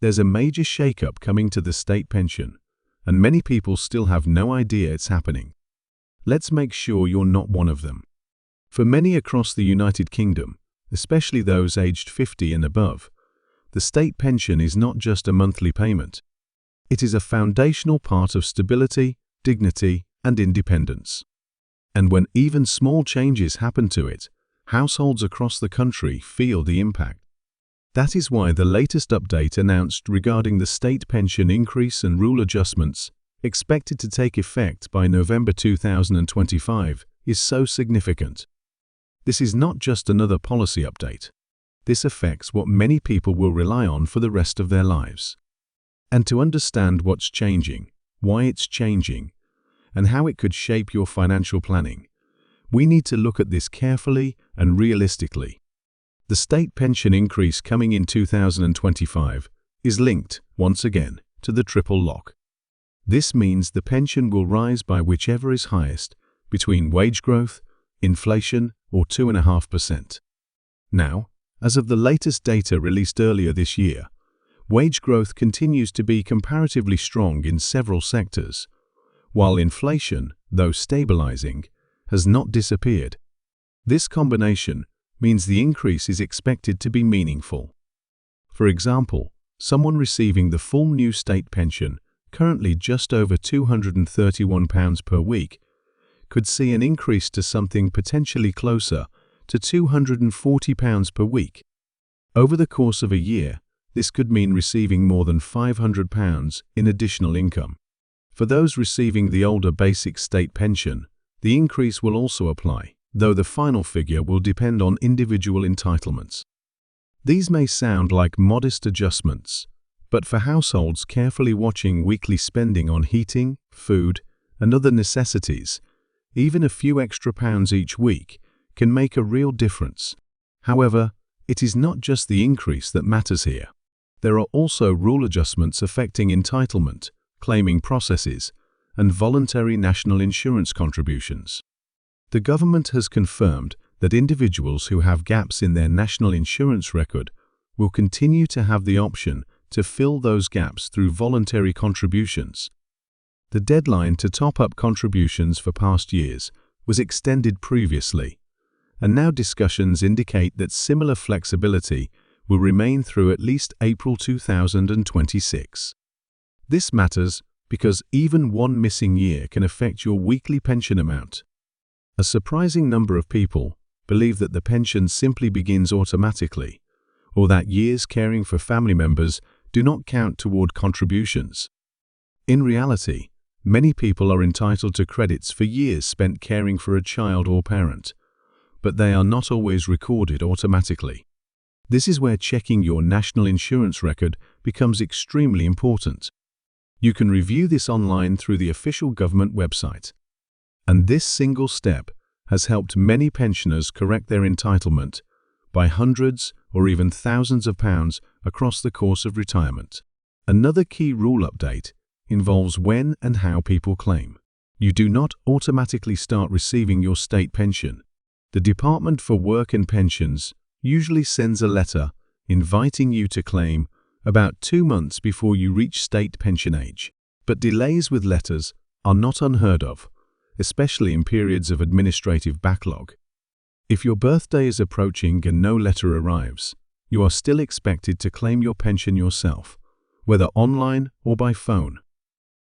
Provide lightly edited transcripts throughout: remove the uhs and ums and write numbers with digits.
There's a major shakeup coming to the state pension, and many people still have no idea it's happening. Let's make sure you're not one of them. For many across the United Kingdom, especially those aged 50 and above, the state pension is not just a monthly payment. It is a foundational part of stability, dignity, and independence. And when even small changes happen to it, households across the country feel the impact. That is why the latest update announced regarding the state pension increase and rule adjustments, expected to take effect by November 2025, is so significant. This is not just another policy update. This affects what many people will rely on for the rest of their lives. And to understand what's changing, why it's changing, and how it could shape your financial planning, we need to look at this carefully and realistically. The state pension increase coming in 2025 is linked, once again, to the triple lock. This means the pension will rise by whichever is highest between wage growth, inflation, or 2.5%. Now, as of the latest data released earlier this year, wage growth continues to be comparatively strong in several sectors, while inflation, though stabilizing, has not disappeared. This combination means the increase is expected to be meaningful. For example, someone receiving the full new state pension, currently just over £231 per week, could see an increase to something potentially closer to £240 per week. Over the course of a year, this could mean receiving more than £500 in additional income. For those receiving the older basic state pension, the increase will also apply, though the final figure will depend on individual entitlements. These may sound like modest adjustments, but for households carefully watching weekly spending on heating, food, and other necessities, even a few extra pounds each week can make a real difference. However, it is not just the increase that matters here. There are also rule adjustments affecting entitlement, claiming processes, and voluntary national insurance contributions. The government has confirmed that individuals who have gaps in their national insurance record will continue to have the option to fill those gaps through voluntary contributions. The deadline to top up contributions for past years was extended previously, and now discussions indicate that similar flexibility will remain through at least April 2026. This matters because even one missing year can affect your weekly pension amount. A surprising number of people believe that the pension simply begins automatically, or that years caring for family members do not count toward contributions. In reality, many people are entitled to credits for years spent caring for a child or parent, but they are not always recorded automatically. This is where checking your national insurance record becomes extremely important. You can review this online through the official government website. And this single step has helped many pensioners correct their entitlement by hundreds or even thousands of pounds across the course of retirement. Another key rule update involves when and how people claim. You do not automatically start receiving your state pension. The Department for Work and Pensions usually sends a letter inviting you to claim about 2 months before you reach state pension age. But delays with letters are not unheard of, especially in periods of administrative backlog. If your birthday is approaching and no letter arrives, you are still expected to claim your pension yourself, whether online or by phone.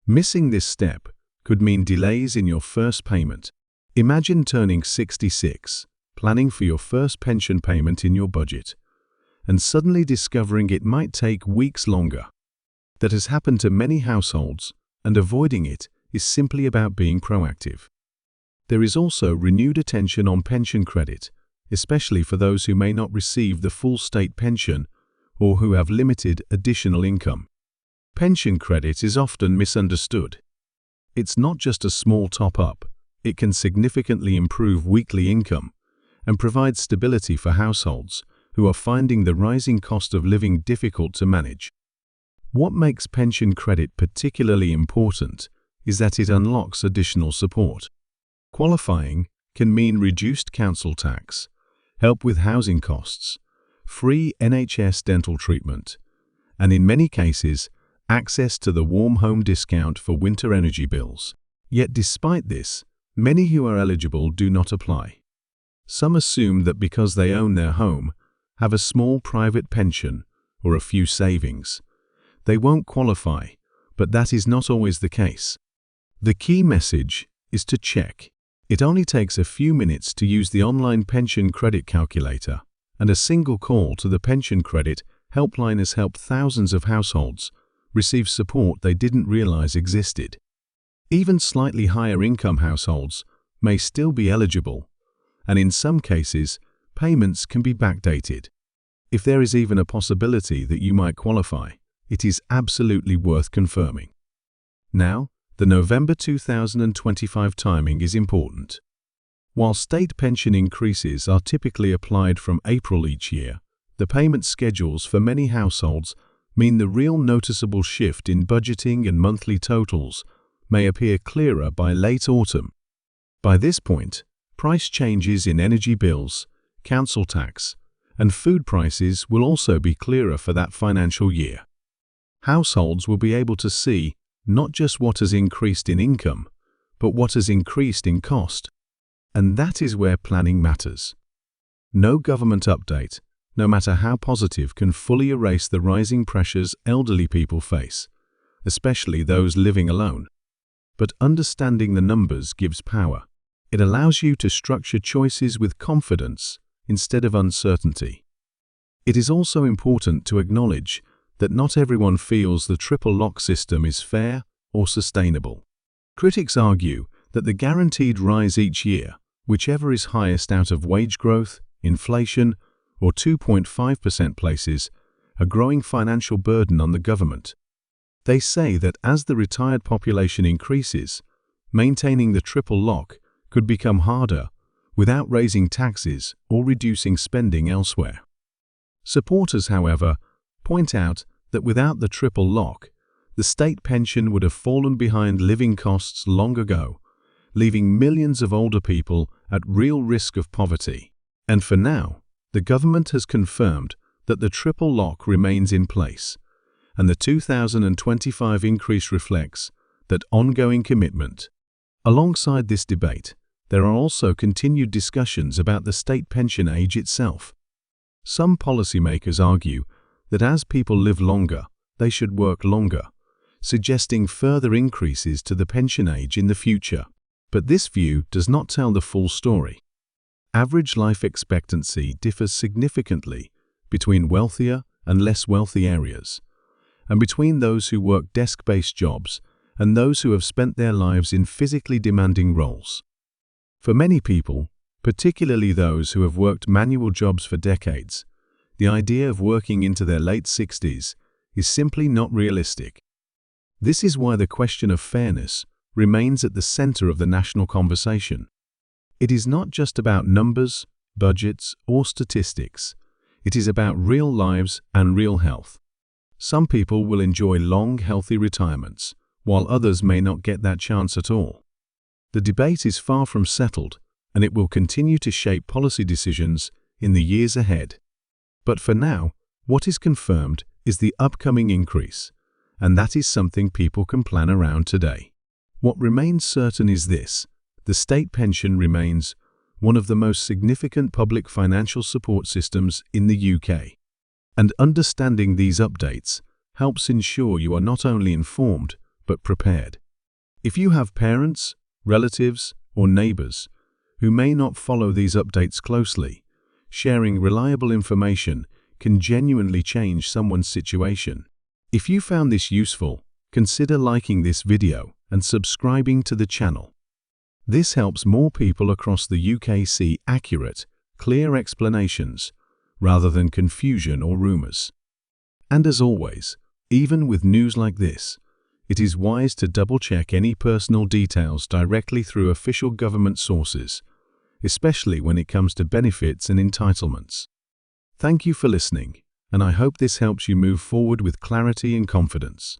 Missing this step could mean delays in your first payment. Imagine turning 66, planning for your first pension payment in your budget, and suddenly discovering it might take weeks longer. That has happened to many households, and avoiding it is simply about being proactive. There is also renewed attention on pension credit, especially for those who may not receive the full state pension or who have limited additional income. Pension credit is often misunderstood. It's not just a small top-up. It can significantly improve weekly income and provide stability for households who are finding the rising cost of living difficult to manage. What makes pension credit particularly important is that it unlocks additional support. Qualifying can mean reduced council tax, help with housing costs, free NHS dental treatment, and in many cases, access to the warm home discount for winter energy bills. Yet despite this, many who are eligible do not apply. Some assume that because they own their home, have a small private pension, or a few savings, they won't qualify, but that is not always the case. The key message is to check. It only takes a few minutes to use the online pension credit calculator, and a single call to the pension credit helpline has helped thousands of households receive support they didn't realize existed. Even slightly higher income households may still be eligible, and in some cases, payments can be backdated. If there is even a possibility that you might qualify, it is absolutely worth confirming. Now, the November 2025 timing is important. While state pension increases are typically applied from April each year, the payment schedules for many households mean the real noticeable shift in budgeting and monthly totals may appear clearer by late autumn. By this point, price changes in energy bills, council tax, and food prices will also be clearer for that financial year. Households will be able to see not just what has increased in income, but what has increased in cost. And that is where planning matters. No government update, no matter how positive, can fully erase the rising pressures elderly people face, especially those living alone. But understanding the numbers gives power. It allows you to structure choices with confidence instead of uncertainty. It is also important to acknowledge that not everyone feels the triple lock system is fair or sustainable. Critics argue that the guaranteed rise each year, whichever is highest out of wage growth, inflation, or 2.5% places, a growing financial burden on the government. They say that as the retired population increases, maintaining the triple lock could become harder without raising taxes or reducing spending elsewhere. Supporters, however, point out that without the triple lock, the state pension would have fallen behind living costs long ago, leaving millions of older people at real risk of poverty. And for now, the government has confirmed that the triple lock remains in place, and the 2025 increase reflects that ongoing commitment. Alongside this debate, there are also continued discussions about the state pension age itself. Some policymakers argue that as people live longer, they should work longer, suggesting further increases to the pension age in the future. But this view does not tell the full story. Average life expectancy differs significantly between wealthier and less wealthy areas, and between those who work desk-based jobs and those who have spent their lives in physically demanding roles. For many people, particularly those who have worked manual jobs for decades, the idea of working into their late 60s is simply not realistic. This is why the question of fairness remains at the center of the national conversation. It is not just about numbers, budgets, or statistics. It is about real lives and real health. Some people will enjoy long, healthy retirements, while others may not get that chance at all. The debate is far from settled, and it will continue to shape policy decisions in the years ahead. But for now, what is confirmed is the upcoming increase, and that is something people can plan around today. What remains certain is this: the state pension remains one of the most significant public financial support systems in the UK. And understanding these updates helps ensure you are not only informed, but prepared. If you have parents, relatives, or neighbors who may not follow these updates closely, sharing reliable information can genuinely change someone's situation. If you found this useful, consider liking this video and subscribing to the channel. This helps more people across the UK see accurate, clear explanations rather than confusion or rumors. And as always, even with news like this, it is wise to double-check any personal details directly through official government sources, especially when it comes to benefits and entitlements. Thank you for listening, and I hope this helps you move forward with clarity and confidence.